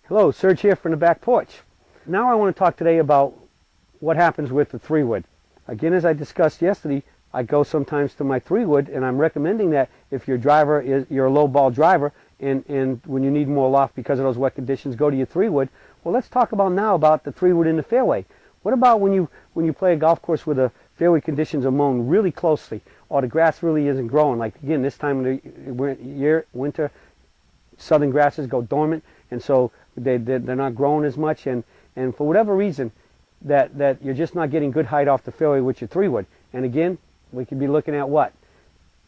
Hello, Serge here from the back porch. Now I want to talk today about what happens with the 3-wood. Again, as I discussed yesterday, I go sometimes to my 3-wood, and I'm recommending that if your driver is you're a low ball driver, and when you need more loft because of those wet conditions, go to your 3-wood. Well, let's talk about the 3-wood in the fairway. What about when you play a golf course where the fairway conditions are mown really closely, or the grass really isn't growing? Like again, this time of the year, winter, southern grasses go dormant, and so they're not growing as much, and for whatever reason that you're just not getting good height off the fairway with your 3-wood. And again, we could be looking at what?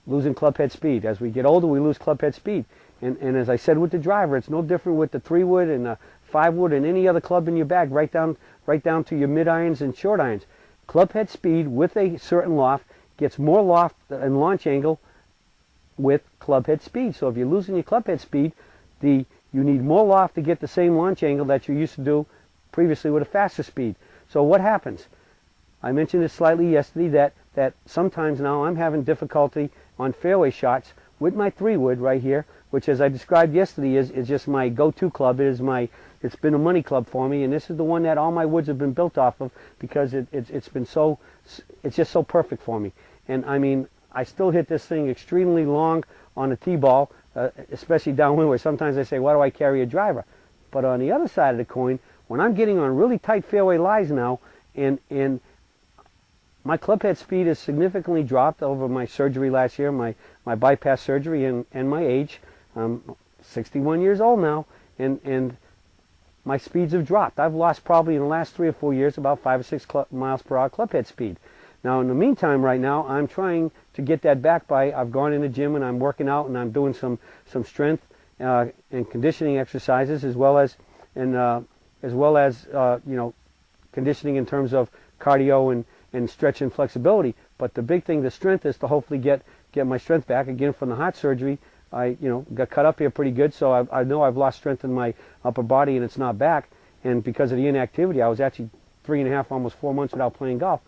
Losing club head speed. As we get older, we lose club head speed. And as I said with the driver, it's no different with the 3-wood and the 5-wood and any other club in your bag, right down to your mid-irons and short irons. Club head speed with a certain loft gets more loft and launch angle with club head speed. So if you're losing your club head speed, you need more loft to get the same launch angle that you used to do previously with a faster speed. So what happens? I mentioned this slightly yesterday that sometimes now I'm having difficulty on fairway shots with my 3-wood right here, which, as I described yesterday, is just my go-to club. It's been a money club for me, and this is the one that all my woods have been built off of because it's just so perfect for me. And I mean, I still hit this thing extremely long on a tee ball, especially downwind, where sometimes I say, why do I carry a driver? But on the other side of the coin, when I'm getting on really tight fairway lies now, and my club head speed has significantly dropped over my surgery last year, my bypass surgery, and my age. I'm 61 years old now, and my speeds have dropped. I've lost probably in the last 3 or 4 years about 5 or 6 miles per hour club head speed. Now, in the meantime, right now, I'm trying to get that back by, I've gone in the gym and I'm working out and I'm doing some strength and conditioning exercises, as well as conditioning in terms of cardio and stretch and flexibility. But the big thing, the strength, is to hopefully get my strength back. Again, from the heart surgery, I got cut up here pretty good, so I know I've lost strength in my upper body and it's not back. And because of the inactivity, I was actually 3.5, almost 4 months without playing golf.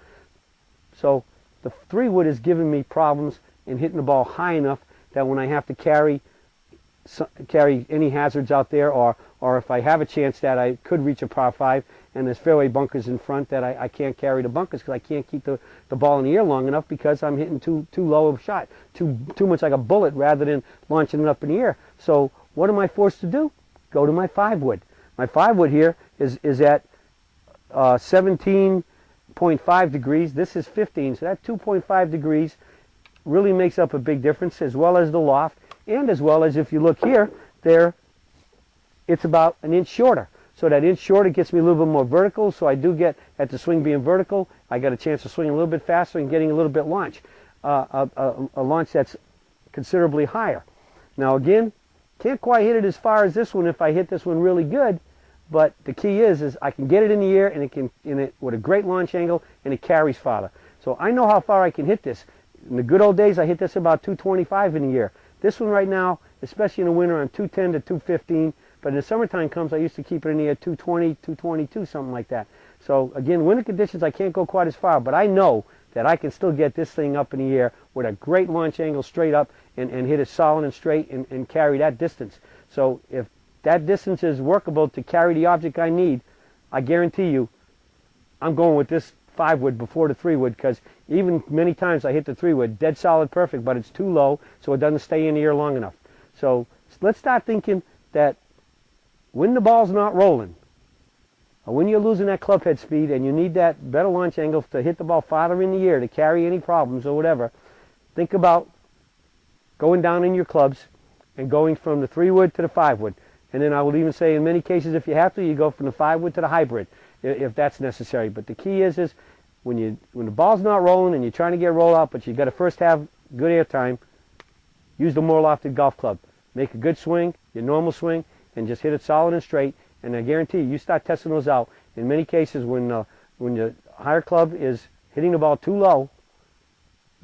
So the 3-wood is giving me problems in hitting the ball high enough that when I have to carry any hazards out there, or if I have a chance that I could reach a par 5 and there's fairway bunkers in front, that I can't carry the bunkers because I can't keep the ball in the air long enough because I'm hitting too low of a shot, too much like a bullet rather than launching it up in the air. So what am I forced to do? Go to my 5-wood. My 5-wood here is at 17.5 degrees. This is 15, so that 2.5 degrees really makes up a big difference, as well as the loft, and as well as, if you look here, it's about an inch shorter. So that inch shorter gets me a little bit more vertical, so I do get, at the swing being vertical, I got a chance to swing a little bit faster and getting a little bit launch, a launch that's considerably higher. Now again, can't quite hit it as far as this one if I hit this one really good, but the key is I can get it in the air, and it with a great launch angle, and it carries farther. So I know how far I can hit this. In the good old days, I hit this about 225 in the air. This one right now, especially in the winter, I'm 210 to 215. But in the summertime comes, I used to keep it in the air 220, 222, something like that. So again, winter conditions, I can't go quite as far, but I know that I can still get this thing up in the air with a great launch angle straight up and hit it solid and straight and carry that distance. So if that distance is workable to carry the object I need, I guarantee you I'm going with this 5-wood before the 3-wood, because even many times I hit the 3-wood dead solid perfect, but it's too low, so it doesn't stay in the air long enough. So let's start thinking that when the ball's not rolling, or when you're losing that club head speed and you need that better launch angle to hit the ball farther in the air to carry any problems or whatever, think about going down in your clubs and going from the 3-wood to the 5-wood. And then I would even say, in many cases, if you have to, you go from the 5-wood to the hybrid, if that's necessary. But the key is when the ball's not rolling and you're trying to get roll out, but you got to first have good air time, use the more lofted golf club. Make a good swing, your normal swing, and just hit it solid and straight. And I guarantee you start testing those out. In many cases, when the higher club is hitting the ball too low,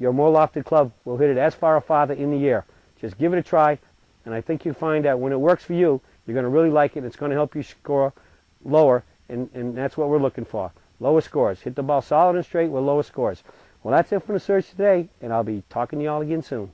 your more lofted club will hit it as far or farther in the air. Just give it a try, and I think you'll find that when it works for you, you're going to really like it. It's going to help you score lower, and that's what we're looking for. Lower scores. Hit the ball solid and straight with lower scores. Well, that's it from the Serge today, and I'll be talking to you all again soon.